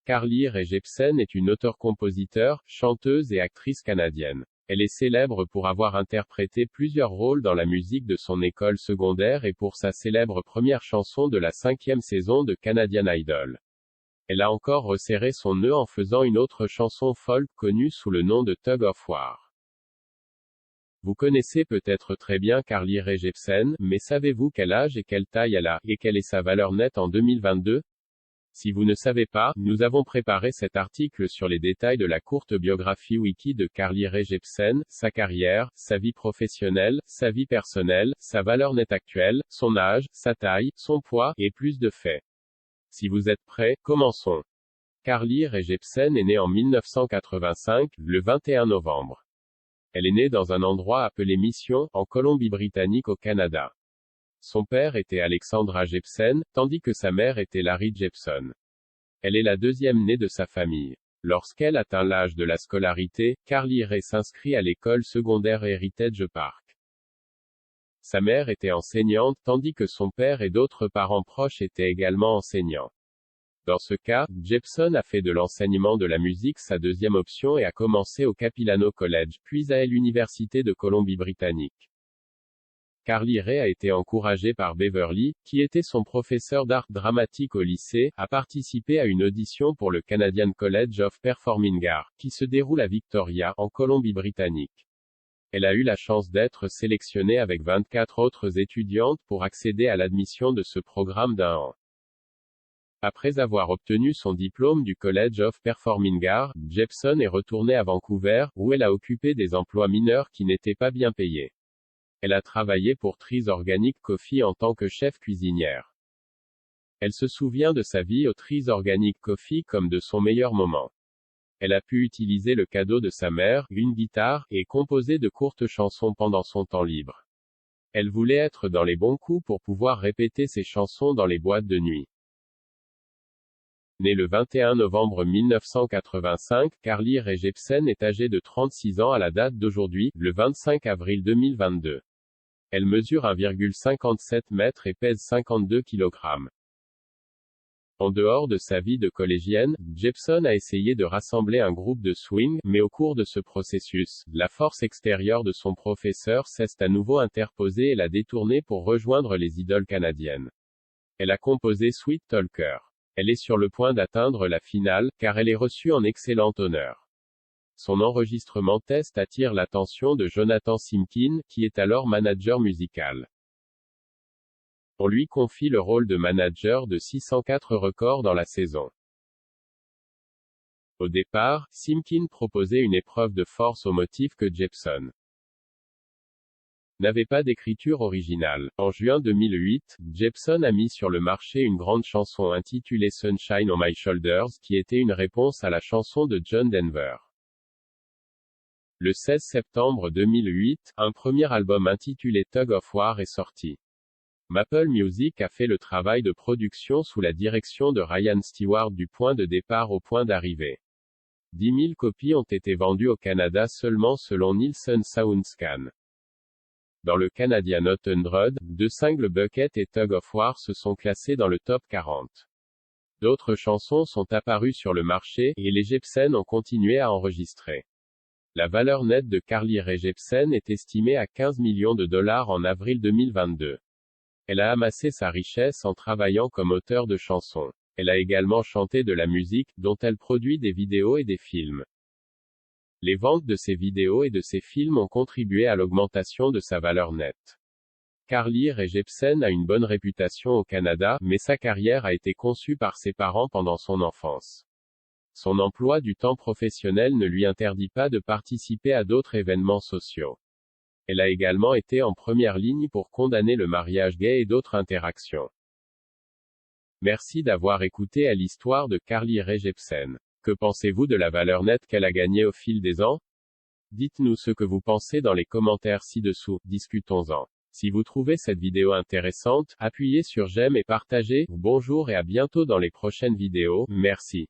Carly Rae Jepsen est une auteure-compositeur, chanteuse et actrice canadienne. Elle est célèbre pour avoir interprété plusieurs rôles dans la musique de son école secondaire et pour sa célèbre première chanson de la 5e saison de Canadian Idol. Elle a encore resserré son nœud en faisant une autre chanson folk connue sous le nom de Tug of War. Vous connaissez peut-être très bien Carly Rae Jepsen, mais savez-vous quel âge et quelle taille elle a, et quelle est sa valeur nette en 2022? Si vous ne savez pas, nous avons préparé cet article sur les détails de la courte biographie wiki de Carly Rae Jepsen, sa carrière, sa vie professionnelle, sa vie personnelle, sa valeur nette actuelle, son âge, sa taille, son poids, et plus de faits. Si vous êtes prêts, commençons. Carly Rae Jepsen est née en 1985, le 21 novembre. Elle est née dans un endroit appelé Mission, en Colombie-Britannique au Canada. Son père était Alexandra Jepsen, tandis que sa mère était Larry Jepsen. Elle est la deuxième née de sa famille. Lorsqu'elle atteint l'âge de la scolarité, Carly Rae s'inscrit à l'école secondaire Heritage Park. Sa mère était enseignante, tandis que son père et d'autres parents proches étaient également enseignants. Dans ce cas, Jepsen a fait de l'enseignement de la musique sa deuxième option et a commencé au Capilano College, puis à l'Université de Colombie-Britannique. Carly Rae a été encouragée par Beverly, qui était son professeur d'art dramatique au lycée, à participer à une audition pour le Canadian College of Performing Arts, qui se déroule à Victoria, en Colombie-Britannique. Elle a eu la chance d'être sélectionnée avec 24 autres étudiantes pour accéder à l'admission de ce programme d'un an. Après avoir obtenu son diplôme du College of Performing Arts, Jepsen est retournée à Vancouver, où elle a occupé des emplois mineurs qui n'étaient pas bien payés. Elle a travaillé pour Trees Organic Coffee en tant que chef cuisinière. Elle se souvient de sa vie au Trees Organic Coffee comme de son meilleur moment. Elle a pu utiliser le cadeau de sa mère, une guitare, et composer de courtes chansons pendant son temps libre. Elle voulait être dans les bons coups pour pouvoir répéter ses chansons dans les boîtes de nuit. Née le 21 novembre 1985, Carly Rae Jepsen est âgée de 36 ans à la date d'aujourd'hui, le 25 avril 2022. Elle mesure 1,57 m et pèse 52 kg. En dehors de sa vie de collégienne, Jepsen a essayé de rassembler un groupe de swing, mais au cours de ce processus, la force extérieure de son professeur s'est à nouveau interposée et l'a détournée pour rejoindre les idoles canadiennes. Elle a composé Sweet Talker. Elle est sur le point d'atteindre la finale, car elle est reçue en excellent honneur. Son enregistrement test attire l'attention de Jonathan Simkin, qui est alors manager musical. On lui confie le rôle de manager de 604 records dans la saison. Au départ, Simkin proposait une épreuve de force au motif que Jepsen n'avait pas d'écriture originale. En juin 2008, Jepsen a mis sur le marché une grande chanson intitulée Sunshine on My Shoulders, qui était une réponse à la chanson de John Denver. Le 16 septembre 2008, un premier album intitulé Tug of War est sorti. Maple Music a fait le travail de production sous la direction de Ryan Stewart du point de départ au point d'arrivée. 10 000 copies ont été vendues au Canada seulement selon Nielsen SoundScan. Dans le Canadian Hot 100, The Single Bucket et Tug of War se sont classés dans le top 40. D'autres chansons sont apparues sur le marché, et les Jepsen ont continué à enregistrer. La valeur nette de Carly Rae Jepsen est estimée à 15 millions de dollars en avril 2022. Elle a amassé sa richesse en travaillant comme auteure de chansons. Elle a également chanté de la musique, dont elle produit des vidéos et des films. Les ventes de ses vidéos et de ses films ont contribué à l'augmentation de sa valeur nette. Carly Rae Jepsen a une bonne réputation au Canada, mais sa carrière a été conçue par ses parents pendant son enfance. Son emploi du temps professionnel ne lui interdit pas de participer à d'autres événements sociaux. Elle a également été en première ligne pour condamner le mariage gay et d'autres interactions. Merci d'avoir écouté à l'histoire de Carly Rae Jepsen. Que pensez-vous de la valeur nette qu'elle a gagnée au fil des ans? Dites-nous ce que vous pensez dans les commentaires ci-dessous, discutons-en. Si vous trouvez cette vidéo intéressante, appuyez sur j'aime et partagez. Bonjour et à bientôt dans les prochaines vidéos, merci.